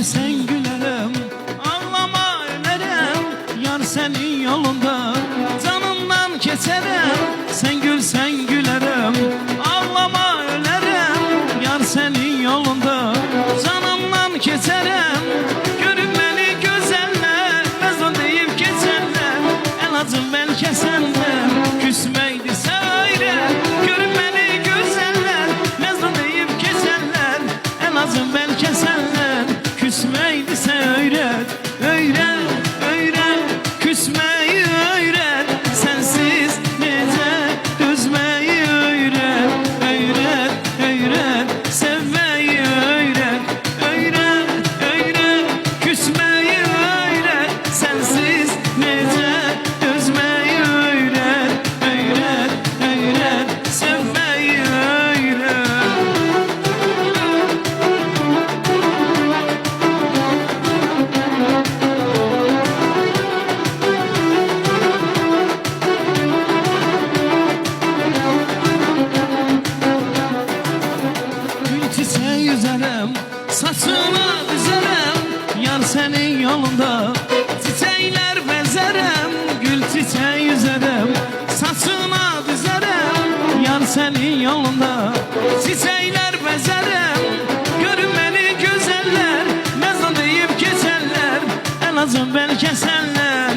gülsen gülerim, ağlama ölerim. Yar senin yolunda canımdan keçerim. Sen gülsen gülerim, ağlama ölerim. Yar senin yolunda canımdan keçerim. Görüp beni gözeller, mezun deyip geçerler. Elacım belki senden küsmeydi söyle. Görüp beni gözeller, mezun deyip geçerler. Elacım belki senden küsmeydi öğret. Öğret, öğret, küsmeyi öğret. Sensiz nece üzmeyi öğret. Öğret, öğret, sevmeyi öğret. Öğret, öğret, küsmeyi öğret. Sensiz nece üzmeyi öğret. Öğret, öğret, sevmeyi öğret. Çiçeği yüzerim, saçına düzerim. Yar senin yolunda çiçekler bezerim. Gül çiçeği yüzerim, saçına düzerim. Yar senin yolunda çiçekler bezerim. Görün beni güzeller, mezun deyip geçerler. Elacım belki senler